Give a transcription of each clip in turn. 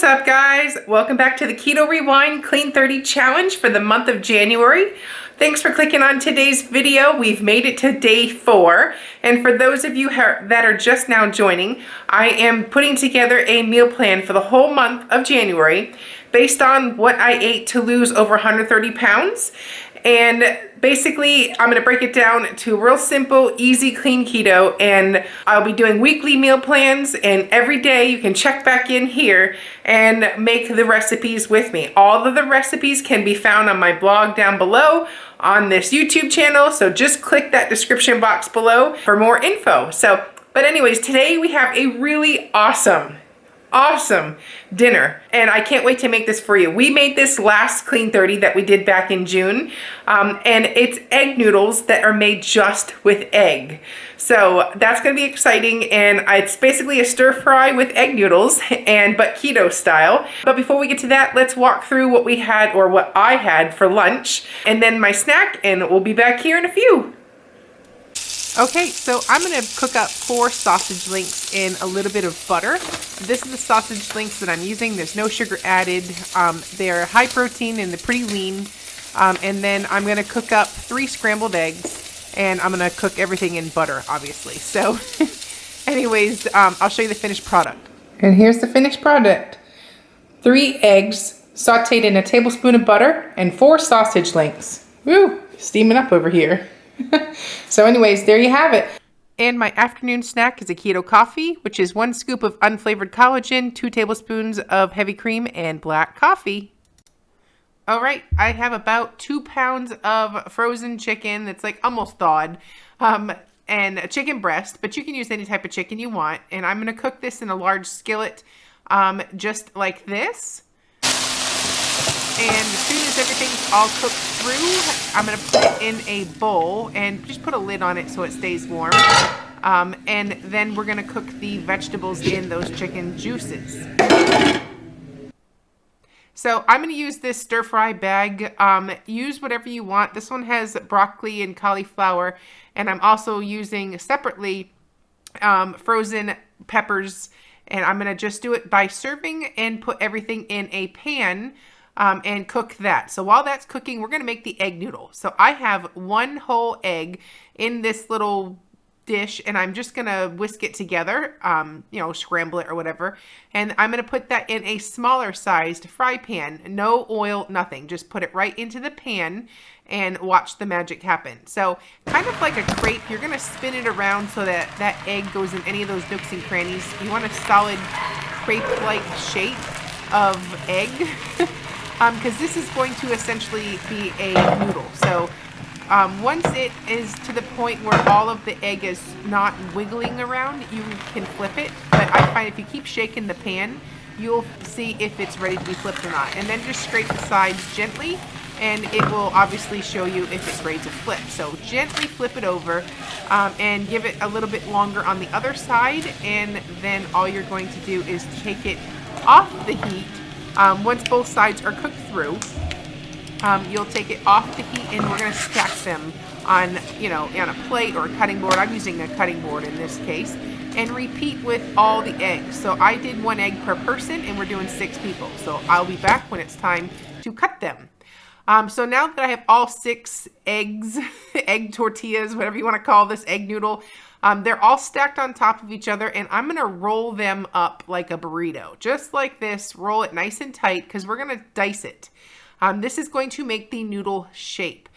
up, guys? Welcome back to the Keto Rewind Clean 30 Challenge for the month of January. Thanks for clicking on today's video. We've made it to day 4. And for those of you that are just now joining, I am putting together a meal plan for the whole month of January based on what I ate to lose over 130 pounds. And basically, I'm gonna break it down to real simple, easy, clean keto, and I'll be doing weekly meal plans, and every day you can check back in here and make the recipes with me. All of the recipes can be found on my blog down below on this YouTube channel, so just click that description box below for more info. But anyways, today we have a really awesome dinner, and I can't wait to make this for you. We made this last Clean 30 that we did back in June, and it's egg noodles that are made just with egg. So that's gonna be exciting, and it's basically a stir fry with egg noodles, but keto style. But before we get to that, let's walk through what we had, or what I had for lunch, and then my snack, and we'll be back here in a few. Okay, so I'm gonna cook up 4 sausage links in a little bit of butter. This is the sausage links that I'm using. There's no sugar added. They're high protein and they're pretty lean. And then I'm gonna cook up 3 scrambled eggs, and I'm gonna cook everything in butter, obviously. So anyways, I'll show you the finished product. And here's the finished product. 3 eggs sauteed in a tablespoon of butter and 4 sausage links. Woo, steaming up over here. So anyways, there you have it. And my afternoon snack is a keto coffee, which is 1 scoop of unflavored collagen, 2 tablespoons of heavy cream, and black coffee. All right, I have about 2 pounds of frozen chicken that's like almost thawed, and a chicken breast, but you can use any type of chicken you want. And I'm gonna cook this in a large skillet, just like this. And as soon as everything's all cooked through, I'm gonna put it in a bowl and just put a lid on it so it stays warm. And then we're gonna cook the vegetables in those chicken juices. So I'm gonna use this stir fry bag. Use whatever you want. This one has broccoli and cauliflower, and I'm also using separately frozen peppers. And I'm gonna just do it by serving and put everything in a pan. And cook that. So while that's cooking, we're gonna make the egg noodle. So I have 1 whole egg in this little dish, and I'm just gonna whisk it together, scramble it or whatever. And I'm gonna put that in a smaller sized fry pan. No oil, nothing. Just put it right into the pan and watch the magic happen. So kind of like a crepe, you're gonna spin it around so that that egg goes in any of those nooks and crannies. You want a solid crepe-like shape of egg. Because this is going to essentially be a noodle. So once it is to the point where all of the egg is not wiggling around, you can flip it. But I find if you keep shaking the pan, you'll see if it's ready to be flipped or not. And then just scrape the sides gently, and it will obviously show you if it's ready to flip. So gently flip it over and give it a little bit longer on the other side. And then all you're going to do is take it off the heat. Once both sides are cooked through, you'll take it off the heat, and we're going to stack them on a plate or a cutting board. I'm using a cutting board in this case, and repeat with all the eggs. So I did 1 egg per person, and we're doing 6 people. So I'll be back when it's time to cut them. So now that I have all 6 eggs, egg tortillas, whatever you want to call this egg noodle, they're all stacked on top of each other, and I'm gonna roll them up like a burrito. Just like this, roll it nice and tight, because we're gonna dice it. This is going to make the noodle shape.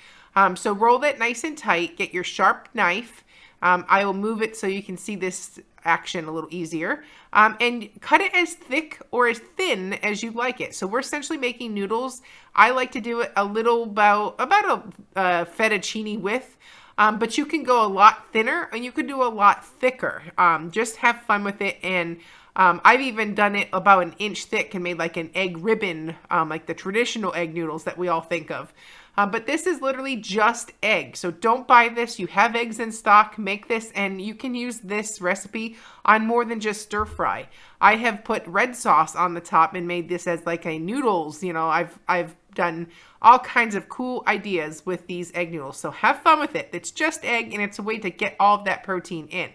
So roll that nice and tight, get your sharp knife. I will move it so you can see this action a little easier. And cut it as thick or as thin as you like it. So we're essentially making noodles. I like to do it a little about a fettuccine width. But you can go a lot thinner, and you can do a lot thicker. Just have fun with it. And I've even done it about 1 inch thick and made like an egg ribbon, like the traditional egg noodles that we all think of. But this is literally just egg. So don't buy this. You have eggs in stock. Make this, and you can use this recipe on more than just stir fry. I have put red sauce on the top and made this as like a noodles. I've done all kinds of cool ideas with these egg noodles. So have fun with it. It's just egg, and it's a way to get all of that protein in.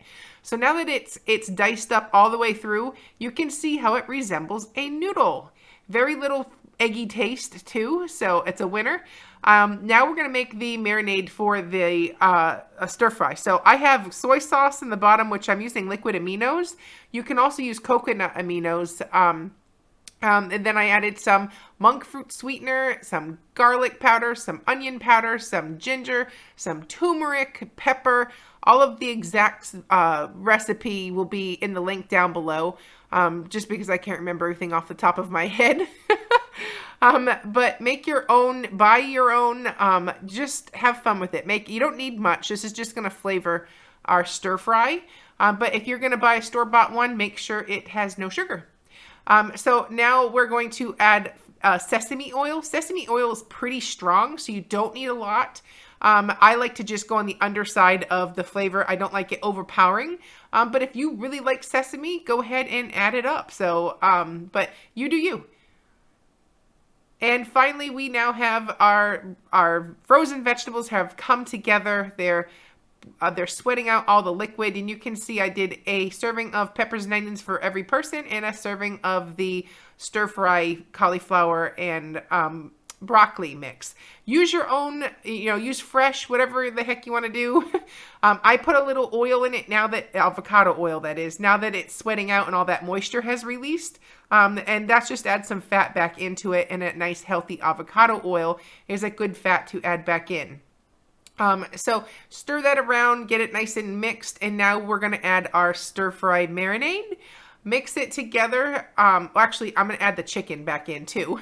So now that it's diced up all the way through, you can see how it resembles a noodle. Very little eggy taste too, so it's a winner. Now we're gonna make the marinade for the stir fry. So I have soy sauce in the bottom, which I'm using liquid aminos. You can also use coconut aminos. And then I added some monk fruit sweetener, some garlic powder, some onion powder, some ginger, some turmeric, pepper. All of the exact recipe will be in the link down below, just because I can't remember everything off the top of my head. But make your own, buy your own, just have fun with it. You don't need much. This is just going to flavor our stir fry. But if you're going to buy a store-bought one, make sure it has no sugar. So now we're going to add sesame oil. Sesame oil is pretty strong, so you don't need a lot. I like to just go on the underside of the flavor. I don't like it overpowering. But if you really like sesame, go ahead and add it up. So, but you do you. And finally, we now have our frozen vegetables have come together. They're sweating out all the liquid, and you can see I did a serving of peppers and onions for every person and a serving of the stir fry cauliflower and broccoli mix. Use your own, use fresh, whatever the heck you want to do. I put a little oil in it now that, avocado oil that is, now that it's sweating out and all that moisture has released. And that's just add some fat back into it, and a nice healthy avocado oil is a good fat to add back in. So stir that around, get it nice and mixed, and now we're going to add our stir fry marinade. Mix it together. Actually, I'm going to add the chicken back in too.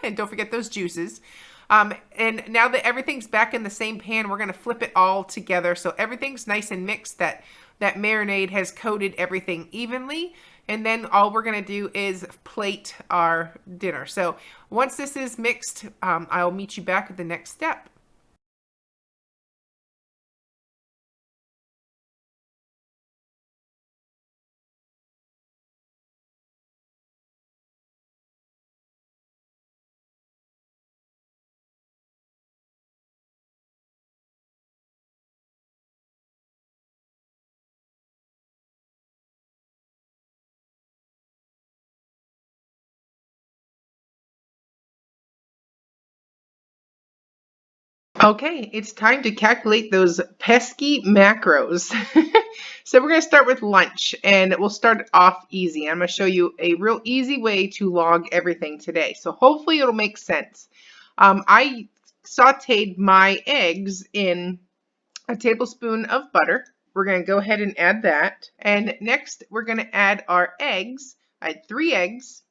And don't forget those juices. And now that everything's back in the same pan, we're going to flip it all together so everything's nice and mixed, that marinade has coated everything evenly. And then all we're going to do is plate our dinner. So once this is mixed, I'll meet you back at the next step. Okay, it's time to calculate those pesky macros. So we're going to start with lunch, and we'll start off easy. I'm going to show you a real easy way to log everything today. So hopefully it'll make sense. I sauteed my eggs in a tablespoon of butter. We're going to go ahead and add that. And next we're going to add our eggs. I had 3 eggs.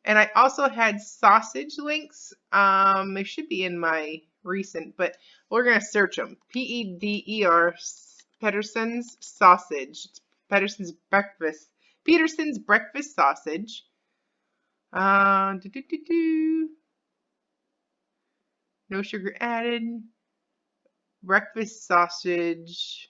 And I also had sausage links. They should be in my recent, but we're going to search them. P-E-D-E-R, Pedersen's sausage. It's Peterson's breakfast sausage. No sugar added. Breakfast sausage.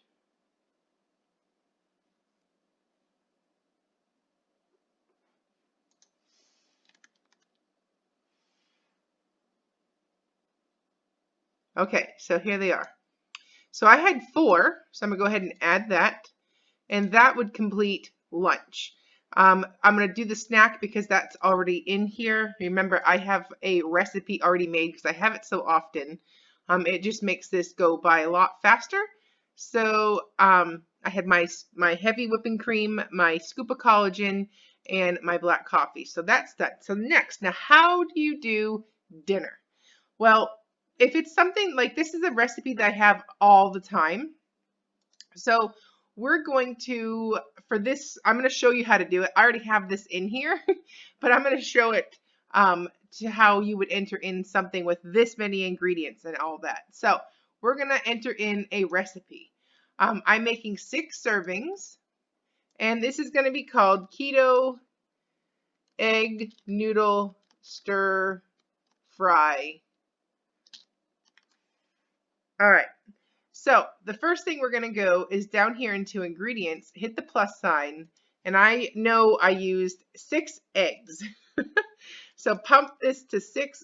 Okay, so here they are. So I had 4, so I'm going to go ahead and add that, and that would complete lunch. I'm going to do the snack because that's already in here. Remember, I have a recipe already made because I have it so often. It just makes this go by a lot faster. So I had my heavy whipping cream, my scoop of collagen, and my black coffee. So that's that. So next, now how do you do dinner? Well, if it's something like this is a recipe that I have all the time. So we're going to, for this, I'm going to show you how to do it. I already have this in here, but I'm going to show it to how you would enter in something with this many ingredients and all that. So we're going to enter in a recipe. I'm making 6 servings, and this is going to be called Keto Egg Noodle Stir Fry. All right. So the first thing we're going to go is down here into ingredients, hit the plus sign, and I know I used 6 eggs. So pump this to 6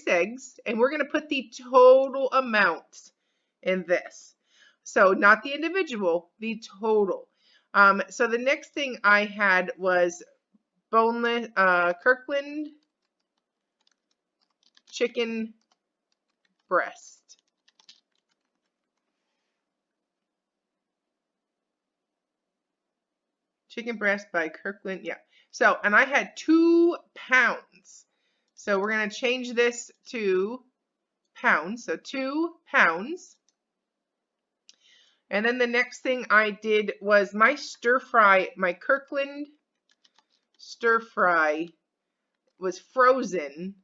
eggs, and we're going to put the total amount in this. So not the individual, the total. So the next thing I had was boneless Kirkland chicken breast. Chicken breast by Kirkland, yeah. So, and I had 2 pounds. So we're going to change this to pounds. So 2 pounds. And then the next thing I did was my stir fry, my Kirkland stir fry was frozen.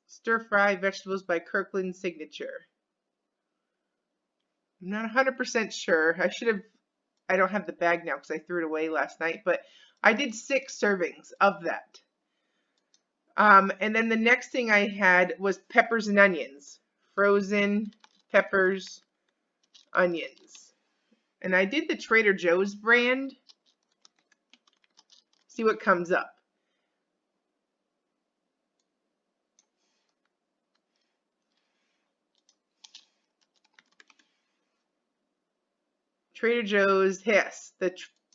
Stir fry vegetables by Kirkland Signature. I'm not 100% sure. I don't have the bag now because I threw it away last night, but I did 6 servings of that. And then the next thing I had was peppers and onions. Frozen peppers, onions. And I did the Trader Joe's brand. See what comes up. Trader Joe's, yes.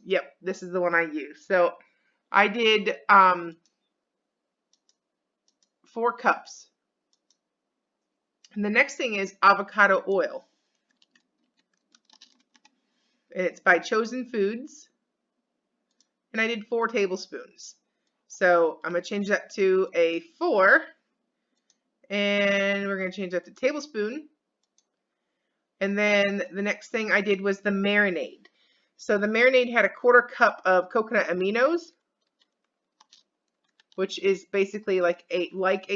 Yep, this is the one I use. So I did 4 cups. And the next thing is avocado oil. And it's by Chosen Foods. And I did 4 tablespoons. So I'm going to change that to a 4. And we're going to change that to tablespoon. And then the next thing I did was the marinade. So the marinade had a 1/4 cup of coconut aminos, which is basically like a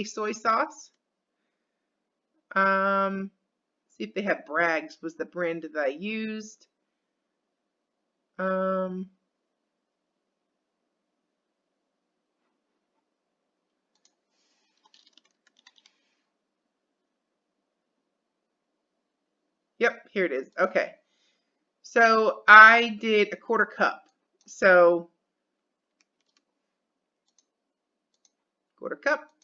soy sauce. See if they have Bragg's was the brand that I used. Yep, here it is. Okay. So I did a 1/4 cup. So 1/4 cup.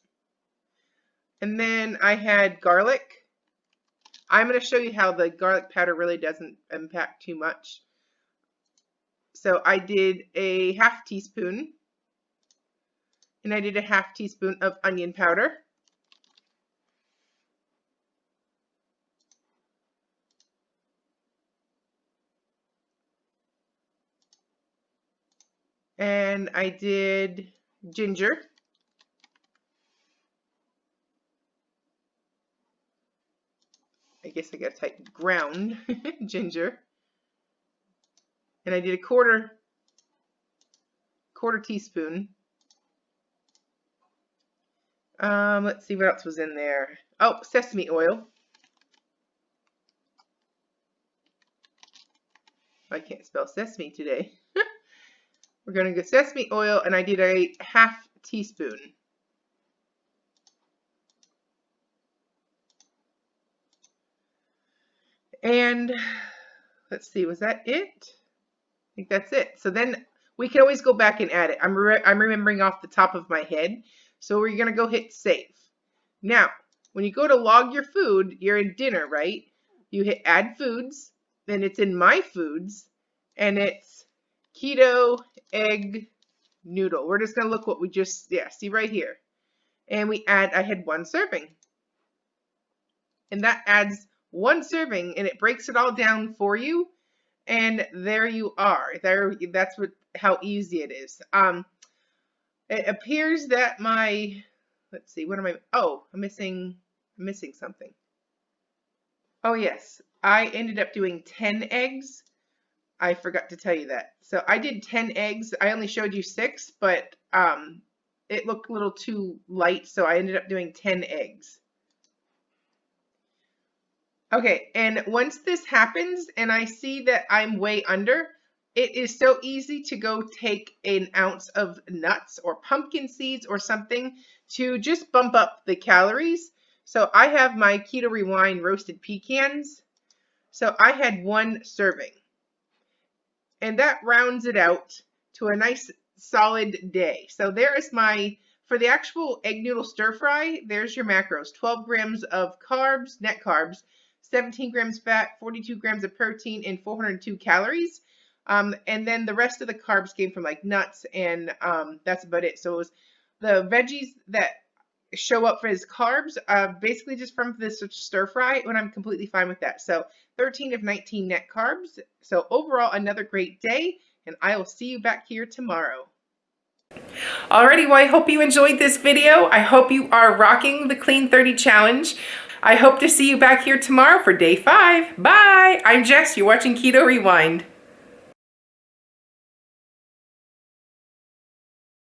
And then I had garlic. I'm going to show you how the garlic powder really doesn't impact too much. So I did a 1/2 teaspoon. And I did a 1/2 teaspoon of onion powder. And I did ginger. I guess I gotta type ground ginger. And I did a quarter teaspoon. Let's see what else was in there. Oh, sesame oil. I can't spell sesame today. We're going to go sesame oil, and I did a 1/2 teaspoon. And let's see, was that it? I think that's it. So then we can always go back and add it. I'm remembering off the top of my head. So we're going to go hit save. Now, when you go to log your food, you're in dinner, right? You hit add foods, then it's in my foods, and it's keto egg noodle. We're just going to look what we just, see right here. And we add, I had 1 serving. And that adds 1 serving, and it breaks it all down for you. And there you are. That's how easy it is. It appears that let's see, what am I, oh, I'm missing something. Oh yes, I ended up doing 10 eggs. I forgot to tell you that. So I did 10 eggs. I only showed you 6, but it looked a little too light, so I ended up doing 10 eggs. Okay, and once this happens and I see that I'm way under, it is so easy to go take an ounce of nuts or pumpkin seeds or something to just bump up the calories. So I have my Keto Rewind roasted pecans. So I had 1 serving. And that rounds it out to a nice solid day. So there is for the actual egg noodle stir fry, there's your macros. 12 grams of carbs, net carbs, 17 grams fat, 42 grams of protein, and 402 calories. And then the rest of the carbs came from like nuts, and that's about it. So it was the veggies that show up as carbs, basically just from this stir fry, when I'm completely fine with that. So 13 of 19 net carbs. So overall, another great day, and I will see you back here tomorrow. Alrighty, well, I hope you enjoyed this video. I hope you are rocking the Clean 30 challenge. I hope to see you back here tomorrow for day 5. Bye! I'm Jess, you're watching Keto Rewind.